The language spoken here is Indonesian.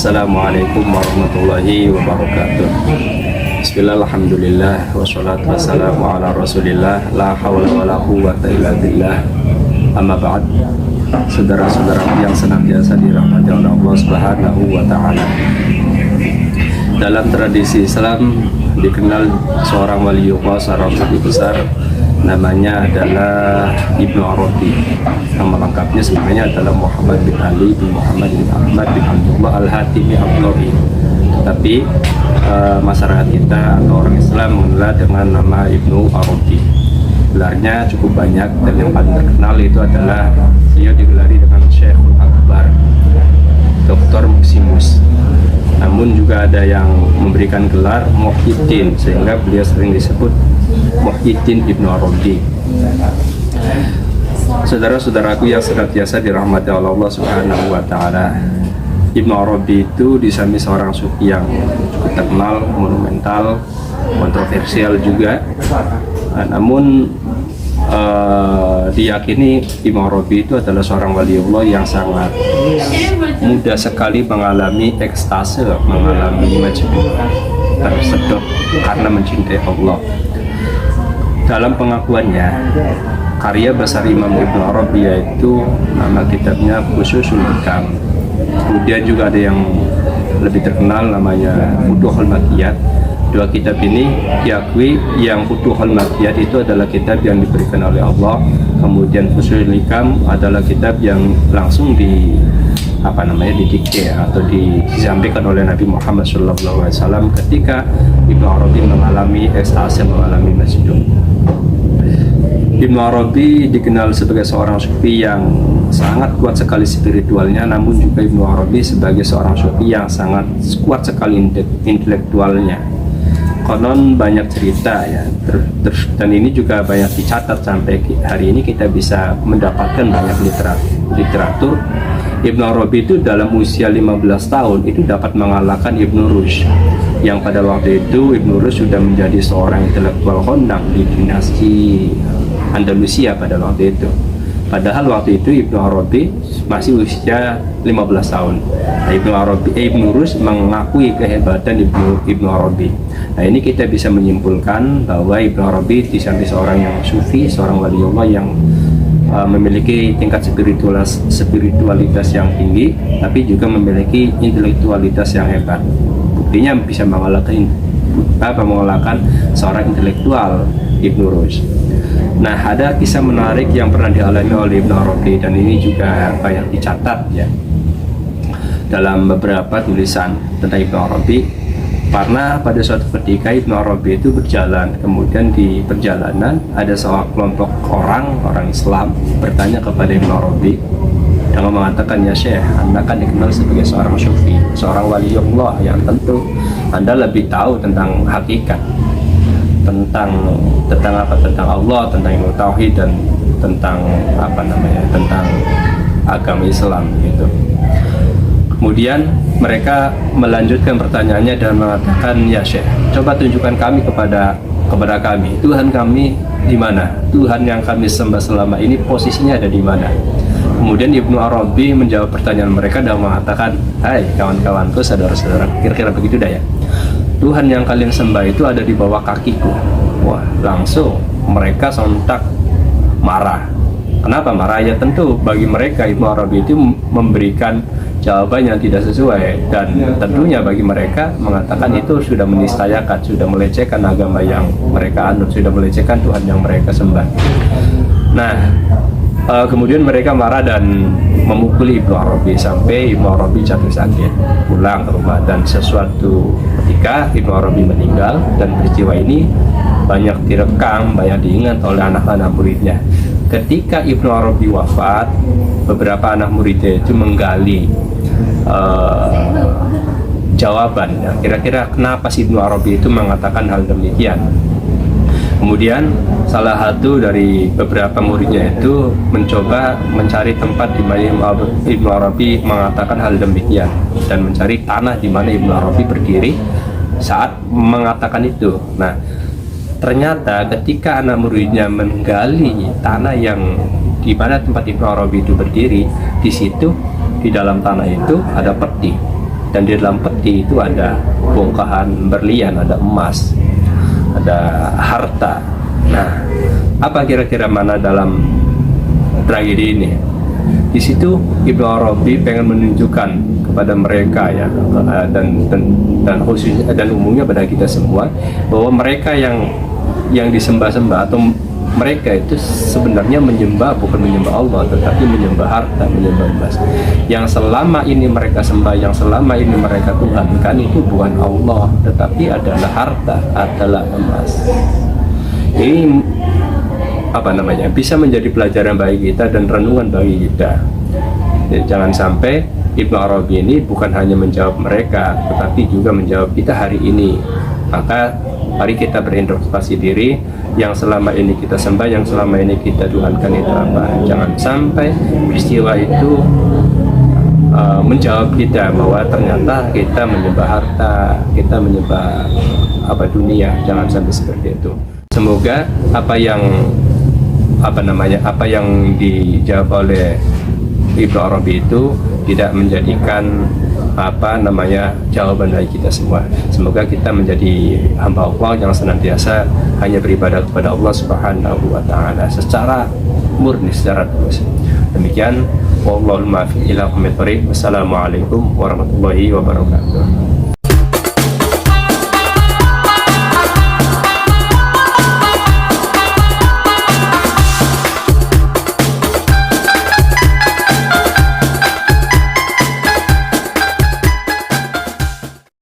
Assalamualaikum warahmatullahi wabarakatuh. Bismillah, alhamdulillah, wassalatu wassalamu ala rasulillah, la hawla wa la quwwata illa billah. Amma ba'd. Saudara-saudara yang senantiasa dirahmati oleh Allah Subhanahu wa ta'ala. Dalam tradisi Islam dikenal seorang waliullah, seorang sufi besar, namanya adalah Ibnu Arabi. Nama lengkapnya sebenarnya adalah Muhammad bin Ali bin Muhammad bin Ahmad bin Abdullah Al-Hatimi Al-Dhawi. Tetapi masyarakat kita atau orang Islam mengenal dengan nama Ibnu Arabi. Gelarnya cukup banyak dan yang paling terkenal itu adalah beliau digelari dengan Syekhul Akbar, Dr. Musimus. Namun juga ada yang memberikan gelar Muhyiddin, sehingga beliau sering disebut Muhyiddin Ibnu Arabi. Saudara-saudaraku yang senantiasa dirahmati oleh Allah Subhanahu wa ta'ala, Ibnu Arabi itu disami seorang sufi yang cukup terkenal, monumental, kontroversial juga. Namun diyakini Ibnu Arabi itu adalah seorang waliullah yang sangat mudah sekali mengalami ekstase, mengalami majnun, tersedot karena mencintai Allah. Dalam pengakuannya, karya besar Imam Ibnu Arabi yaitu nama kitabnya Fususul Hikam. Kemudian juga ada yang lebih terkenal namanya Futuhul Makkiyat. Dua kitab ini diakui yang Futuhul Makkiyat itu adalah kitab yang diberikan oleh Allah. Kemudian Fususul Hikam adalah kitab yang langsung didikte atau disampaikan oleh Nabi Muhammad SAW ketika Ibnu Arabi mengalami ekstase, mengalami majnun. Ibnu Arabi dikenal sebagai seorang sufi yang sangat kuat sekali spiritualnya, namun juga Ibnu Arabi sebagai seorang sufi yang sangat kuat sekali intelektualnya. Konon banyak cerita ya, dan ini juga banyak dicatat sampai hari ini kita bisa mendapatkan banyak literatur. Ibnu Arabi itu dalam usia 15 tahun itu dapat mengalahkan Ibnu Rushd, yang pada waktu itu Ibnu Rushd sudah menjadi seorang intelektual kondang di dinasti Andalusia pada waktu itu. Padahal waktu itu Ibnu Arabi masih usia 15 tahun. Nah, Ibnu Rushd mengakui kehebatan Ibnu Arabi. Nah, ini kita bisa menyimpulkan bahwa Ibnu Arabi di samping seorang yang sufi, seorang waliullah yang memiliki tingkat spiritualitas yang tinggi, tapi juga memiliki intelektualitas yang hebat. Buktinya bisa mengalahkan seorang intelektual, Ibnu Rushd. Nah, ada kisah menarik yang pernah dialami oleh Ibnu Arabi, dan ini juga banyak dicatat ya dalam beberapa tulisan tentang Ibnu Arabi. Karena pada suatu ketika Ibnu Arabi itu berjalan, kemudian di perjalanan ada seorang kelompok orang Islam bertanya kepada Ibnu Arabi dengan mengatakan, "Ya Syekh, Anda kan dikenal sebagai seorang sufi, seorang waliullah yang tentu Anda lebih tahu tentang hakikat, tentang Allah, tentang ilmu tauhid, dan tentang agama Islam gitu." Kemudian mereka melanjutkan pertanyaannya dan mengatakan, "Ya Syekh, coba tunjukkan kami kepada kami, Tuhan kami di mana? Tuhan yang kami sembah selama ini posisinya ada di mana?" Kemudian Ibnu Arabi menjawab pertanyaan mereka dan mengatakan, "Hai kawan-kawanku, saudara-saudara, kira-kira begitu dah ya. Tuhan yang kalian sembah itu ada di bawah kakiku." Wah, langsung mereka sontak marah. Kenapa marah? Ya tentu bagi mereka Ibnu Arabi itu memberikan jawaban yang tidak sesuai, dan tentunya bagi mereka mengatakan itu sudah menistayakan, sudah melecehkan agama yang mereka anut, sudah melecehkan Tuhan yang mereka sembah. Nah, kemudian mereka marah dan memukuli Ibnu Arabi sampai Ibnu Arabi jatuh sakit, pulang ke rumah. Dan sesuatu ketika Ibnu Arabi meninggal, dan peristiwa ini banyak direkam, banyak diingat oleh anak-anak muridnya. Ketika Ibnu Arabi wafat, beberapa anak muridnya itu menggali jawaban ya, kira-kira kenapa si Ibnu Arabi itu mengatakan hal demikian. Kemudian salah satu dari beberapa muridnya itu mencoba mencari tempat di mana Ibnu Arabi mengatakan hal demikian, dan mencari tanah di mana Ibnu Arabi berdiri saat mengatakan itu. Nah, ternyata ketika anak muridnya menggali tanah yang di mana tempat Ibnu Arabi itu berdiri, di situ di dalam tanah itu ada peti. dan di dalam peti itu ada bongkahan berlian, ada emas, ada harta. Nah, apa kira-kira mana dalam tragedi ini? Di situ Ibnu Arabi pengen menunjukkan kepada mereka ya, dan khususnya dan umumnya pada kita semua, bahwa mereka yang disembah-sembah atau mereka itu sebenarnya menyembah bukan menyembah Allah, tetapi menyembah harta, menyembah emas. Yang selama ini mereka sembah, yang selama ini mereka tuhankan itu bukan Allah, tetapi adalah harta, adalah emas. Ini bisa menjadi pelajaran bagi kita dan renungan bagi kita. Jadi, jangan sampai Ibnu Arabi ini bukan hanya menjawab mereka, tetapi juga menjawab kita hari ini. Maka mari kita berintrospeksi diri, yang selama ini kita sembah, yang selama ini kita tuhankan itu apa. Jangan sampai peristiwa itu menjawab kita bahwa ternyata kita menyembah harta, kita menyembah dunia. Jangan sampai seperti itu. Semoga apa yang dijawab oleh Ibnu Arabi itu tidak menjadikan jawaban bagi kita semua. Semoga kita menjadi hamba Allah yang senantiasa hanya beribadah kepada Allah Subhanahu wa taala secara murni, secara tulus. Demikian, wallahul muwaffiq ila aqwamit thoriq. Wassalamualaikum warahmatullahi wabarakatuh.